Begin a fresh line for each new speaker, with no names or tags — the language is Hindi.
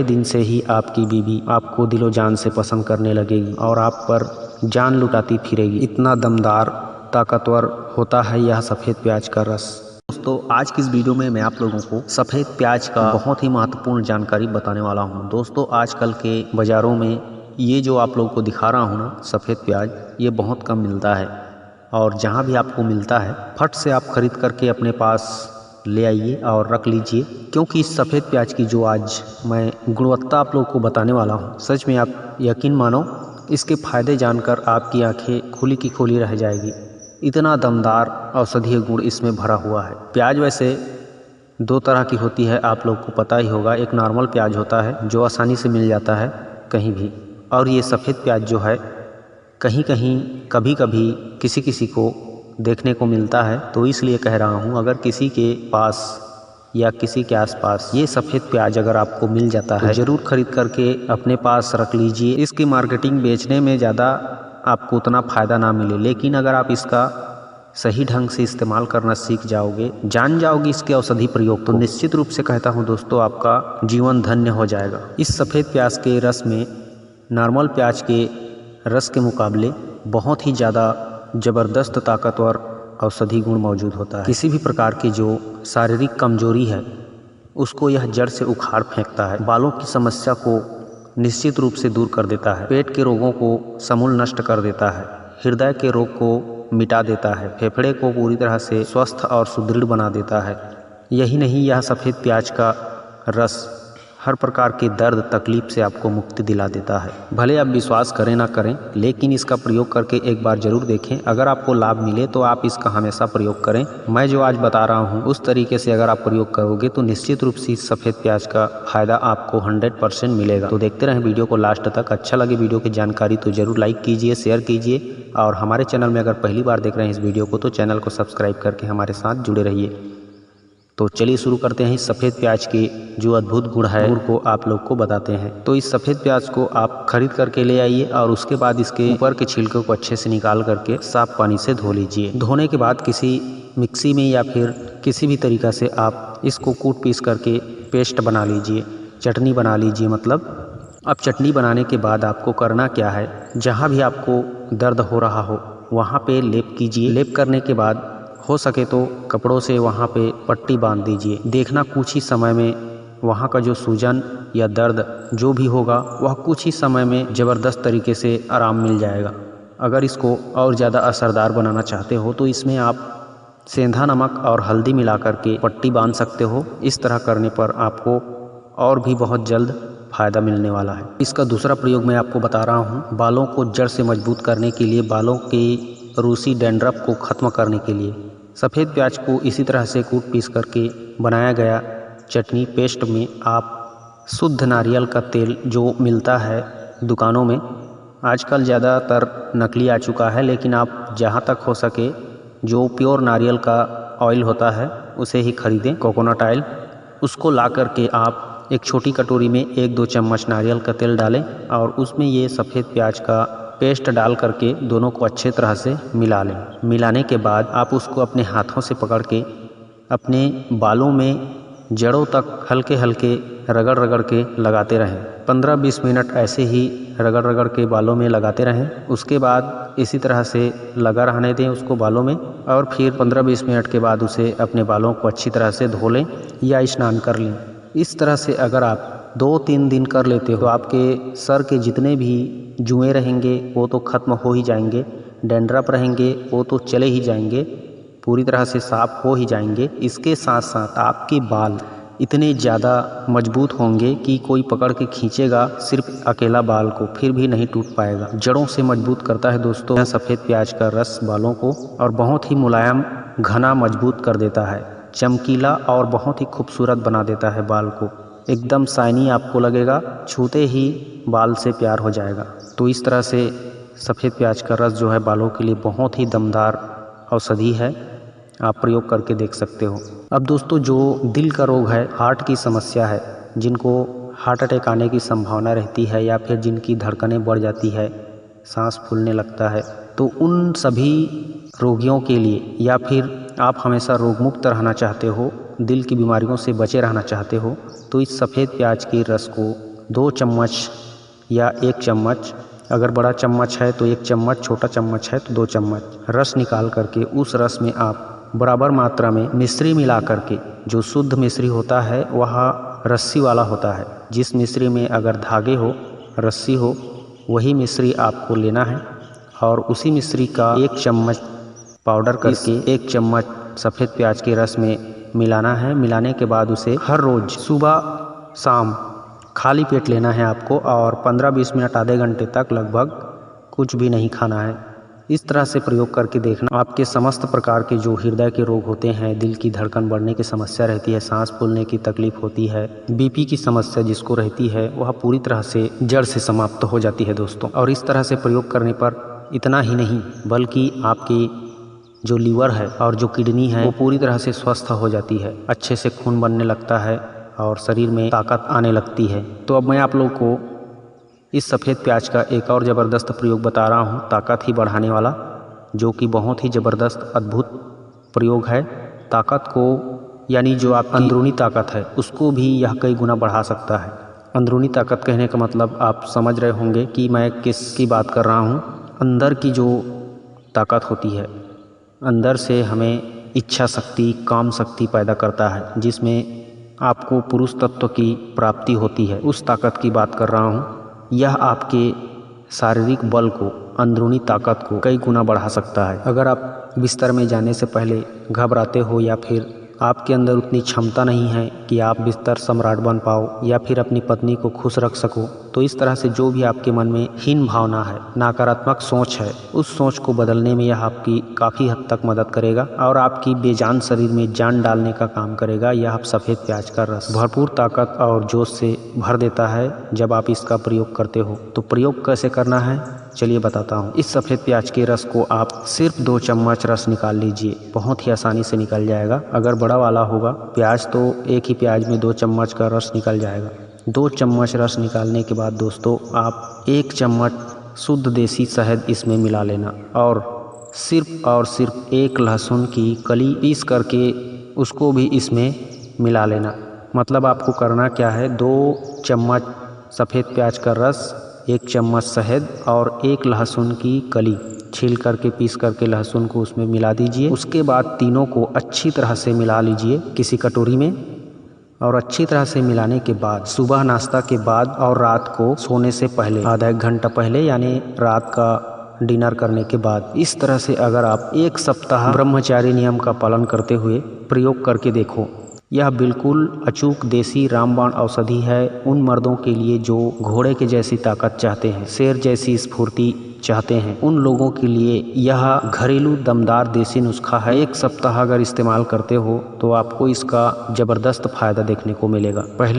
दिन से ही आपकी बीवी आपको दिलो जान से पसंद करने लगेगी और आप पर जान लुटाती फिरेगी। इतना दमदार ताकतवर होता है यह सफ़ेद प्याज का रस। दोस्तों आज की इस वीडियो में मैं आप लोगों को सफ़ेद प्याज का बहुत ही महत्वपूर्ण जानकारी बताने वाला हूं। दोस्तों आजकल के बाज़ारों में ये जो आप लोगों को दिखा रहा हूं ना सफ़ेद प्याज, ये बहुत कम मिलता है और जहां भी आपको मिलता है फट से आप खरीद करके अपने पास ले आइए और रख लीजिए, क्योंकि इस सफ़ेद प्याज की जो आज मैं गुणवत्ता आप लोगों को बताने वाला हूँ, सच में आप यकीन मानो इसके फ़ायदे जानकर आपकी आंखें खुली की खुली रह जाएगी। इतना दमदार औषधीय गुण इसमें भरा हुआ है। प्याज वैसे दो तरह की होती है, आप लोग को पता ही होगा। एक नॉर्मल प्याज होता है जो आसानी से मिल जाता है कहीं भी, और ये सफ़ेद प्याज जो है कहीं कहीं कभी कभी किसी किसी को देखने को मिलता है। तो इसलिए कह रहा हूँ, अगर किसी के पास या किसी के आसपास ये सफ़ेद प्याज अगर आपको मिल जाता है तो ज़रूर खरीद करके अपने पास रख लीजिए। इसकी मार्केटिंग बेचने में ज़्यादा आपको उतना फ़ायदा ना मिले, लेकिन अगर आप इसका सही ढंग से इस्तेमाल करना सीख जाओगे, जान जाओगे इसके औषधि प्रयोग, तो निश्चित रूप से कहता हूँ दोस्तों आपका जीवन धन्य हो जाएगा। इस सफ़ेद प्याज के रस में नॉर्मल प्याज के रस के मुकाबले बहुत ही ज़्यादा ज़बरदस्त ताकतवर औषधि गुण मौजूद होता है। किसी भी प्रकार की जो शारीरिक कमजोरी है उसको यह जड़ से उखाड़ फेंकता है। बालों की समस्या को निश्चित रूप से दूर कर देता है। पेट के रोगों को समूल नष्ट कर देता है। हृदय के रोग को मिटा देता है। फेफड़े को पूरी तरह से स्वस्थ और सुदृढ़ बना देता है। यही नहीं, यह सफ़ेद प्याज का रस हर प्रकार के दर्द तकलीफ से आपको मुक्ति दिला देता है। भले आप विश्वास करें ना करें, लेकिन इसका प्रयोग करके एक बार ज़रूर देखें। अगर आपको लाभ मिले तो आप इसका हमेशा प्रयोग करें। मैं जो आज बता रहा हूँ उस तरीके से अगर आप प्रयोग करोगे तो निश्चित रूप से इस सफ़ेद प्याज का फ़ायदा आपको 100% मिलेगा। तो देखते रहें वीडियो को लास्ट तक। अच्छा लगे वीडियो की जानकारी तो ज़रूर लाइक कीजिए, शेयर कीजिए, और हमारे चैनल में अगर पहली बार देख रहे हैं इस वीडियो को तो चैनल को सब्सक्राइब करके हमारे साथ जुड़े रहिए। तो चलिए शुरू करते हैं। इस सफ़ेद प्याज के जो अद्भुत गुण है गुण को आप लोग को बताते हैं। तो इस सफ़ेद प्याज को आप खरीद करके ले आइए और उसके बाद इसके ऊपर के छिलके को अच्छे से निकाल करके साफ पानी से धो लीजिए। धोने के बाद किसी मिक्सी में या फिर किसी भी तरीक़ा से आप इसको कूट पीस करके पेस्ट बना लीजिए, चटनी बना लीजिए। मतलब अब चटनी बनाने के बाद आपको करना क्या है, जहाँ भी आपको दर्द हो रहा हो वहाँ पे लेप कीजिए। लेप करने के बाद हो सके तो कपड़ों से वहाँ पे पट्टी बांध दीजिए। देखना कुछ ही समय में वहाँ का जो सूजन या दर्द जो भी होगा वह कुछ ही समय में ज़बरदस्त तरीके से आराम मिल जाएगा। अगर इसको और ज़्यादा असरदार बनाना चाहते हो तो इसमें आप सेंधा नमक और हल्दी मिला करके पट्टी बांध सकते हो। इस तरह करने पर आपको और भी बहुत जल्द फ़ायदा मिलने वाला है। इसका दूसरा प्रयोग मैं आपको बता रहा हूँ, बालों को जड़ से मजबूत करने के लिए, बालों की रूसी डैंड्रफ को ख़त्म करने के लिए। सफ़ेद प्याज को इसी तरह से कूट पीस करके बनाया गया चटनी पेस्ट में आप शुद्ध नारियल का तेल जो मिलता है दुकानों में, आजकल ज़्यादातर नकली आ चुका है, लेकिन आप जहाँ तक हो सके जो प्योर नारियल का ऑयल होता है उसे ही खरीदें, कोकोनट ऑयल। उसको ला करके आप एक छोटी कटोरी में 1-2 चम्मच नारियल का तेल डालें और उसमें ये सफ़ेद प्याज का पेस्ट डाल करके दोनों को अच्छे तरह से मिला लें। मिलाने के बाद आप उसको अपने हाथों से पकड़ के अपने बालों में जड़ों तक हल्के हल्के रगड़ रगड़ के लगाते रहें। 15-20 मिनट ऐसे ही रगड़ रगड़ के बालों में लगाते रहें। उसके बाद इसी तरह से लगा रहने दें उसको बालों में, और फिर 15-20 मिनट के बाद उसे अपने बालों को अच्छी तरह से धो लें या स्नान कर लें। इस तरह से अगर आप 2-3 दिन कर लेते हो तो आपके सर के जितने भी जुएँ रहेंगे वो तो ख़त्म हो ही जाएंगे, डैंड्रफ रहेंगे वो तो चले ही जाएंगे, पूरी तरह से साफ हो ही जाएंगे। इसके साथ साथ आपके बाल इतने ज़्यादा मजबूत होंगे कि कोई पकड़ के खींचेगा सिर्फ अकेला बाल को फिर भी नहीं टूट पाएगा। जड़ों से मजबूत करता है दोस्तों सफ़ेद प्याज का रस बालों को, और बहुत ही मुलायम घना मजबूत कर देता है, चमकीला और बहुत ही खूबसूरत बना देता है बाल को। एकदम शाइनी आपको लगेगा, छूते ही बाल से प्यार हो जाएगा। तो इस तरह से सफ़ेद प्याज का रस जो है बालों के लिए बहुत ही दमदार औषधि है, आप प्रयोग करके देख सकते हो। अब दोस्तों जो दिल का रोग है, हार्ट की समस्या है, जिनको हार्ट अटैक आने की संभावना रहती है या फिर जिनकी धड़कनें बढ़ जाती है, सांस फूलने लगता है, तो उन सभी रोगियों के लिए, या फिर आप हमेशा रोग मुक्त रहना चाहते हो, दिल की बीमारियों से बचे रहना चाहते हो, तो इस सफ़ेद प्याज के रस को 2 चम्मच या 1 चम्मच, अगर बड़ा चम्मच है तो 1 चम्मच, छोटा चम्मच है तो 2 चम्मच रस निकाल करके उस रस में आप बराबर मात्रा में मिश्री मिला करके, जो शुद्ध मिश्री होता है वह रस्सी वाला होता है। जिस मिश्री में अगर धागे हो, रस्सी हो, वही मिश्री आपको लेना है और उसी मिश्री का 1 चम्मच पाउडर करके 1 चम्मच सफ़ेद प्याज के रस में मिलाना है। मिलाने के बाद उसे हर रोज़ सुबह शाम खाली पेट लेना है आपको और 15-20 मिनट आधे घंटे तक लगभग कुछ भी नहीं खाना है। इस तरह से प्रयोग करके देखना, आपके समस्त प्रकार के जो हृदय के रोग होते हैं, दिल की धड़कन बढ़ने की समस्या रहती है, सांस फूलने की तकलीफ होती है, बीपी की समस्या जिसको रहती है, वह पूरी तरह से जड़ से समाप्त हो जाती है दोस्तों। और इस तरह से प्रयोग करने पर इतना ही नहीं बल्कि आपकी जो लीवर है और जो किडनी है वो पूरी तरह से स्वस्थ हो जाती है, अच्छे से खून बनने लगता है और शरीर में ताकत आने लगती है। तो अब मैं आप लोग को इस सफ़ेद प्याज का एक और ज़बरदस्त प्रयोग बता रहा हूँ, ताकत ही बढ़ाने वाला, जो कि बहुत ही ज़बरदस्त अद्भुत प्रयोग है। ताकत को यानी जो आप अंदरूनी ताकत है उसको भी यह कई गुना बढ़ा सकता है। अंदरूनी ताकत कहने का मतलब आप समझ रहे होंगे कि मैं किसकी बात कर रहा हूँ। अंदर की जो ताकत होती है, अंदर से हमें इच्छा शक्ति, काम शक्ति पैदा करता है, जिसमें आपको पुरुष तत्व की प्राप्ति होती है, उस ताकत की बात कर रहा हूँ। यह आपके शारीरिक बल को, अंदरूनी ताकत को कई गुना बढ़ा सकता है। अगर आप बिस्तर में जाने से पहले घबराते हो या फिर आपके अंदर उतनी क्षमता नहीं है कि आप बिस्तर सम्राट बन पाओ या फिर अपनी पत्नी को खुश रख सको, तो इस तरह से जो भी आपके मन में हीन भावना है, नकारात्मक सोच है, उस सोच को बदलने में यह आपकी काफ़ी हद तक मदद करेगा और आपकी बेजान शरीर में जान डालने का काम करेगा। यह आप सफ़ेद प्याज का रस भरपूर ताकत और जोश से भर देता है जब आप इसका प्रयोग करते हो। तो प्रयोग कैसे करना है चलिए बताता हूँ। इस सफ़ेद प्याज के रस को आप सिर्फ 2 चम्मच रस निकाल लीजिए, बहुत ही आसानी से निकल जाएगा। अगर बड़ा वाला होगा प्याज तो एक ही प्याज में 2 चम्मच का रस निकल जाएगा। 2 चम्मच रस निकालने के बाद दोस्तों आप 1 चम्मच शुद्ध देसी शहद इसमें मिला लेना और सिर्फ 1 लहसुन की कली पीस करके उसको भी इसमें मिला लेना। मतलब आपको करना क्या है, 2 चम्मच सफ़ेद प्याज का रस, 1 चम्मच शहद और 1 लहसुन की कली छील करके पीस करके लहसुन को उसमें मिला दीजिए। उसके बाद तीनों को अच्छी तरह से मिला लीजिए किसी कटोरी में और अच्छी तरह से मिलाने के बाद सुबह नाश्ता के बाद और रात को सोने से पहले आधा 1 घंटा पहले, यानी रात का डिनर करने के बाद, इस तरह से अगर आप 1 सप्ताह ब्रह्मचारी नियम का पालन करते हुए प्रयोग करके देखो, यह बिल्कुल अचूक देसी रामबाण औषधि है उन मर्दों के लिए जो घोड़े के जैसी ताकत चाहते हैं, शेर जैसी स्फूर्ति चाहते हैं। उन लोगों के लिए यह घरेलू दमदार देसी नुस्खा है। 1 सप्ताह अगर इस्तेमाल करते हो तो आपको इसका ज़बरदस्त फ़ायदा देखने को मिलेगा। पहले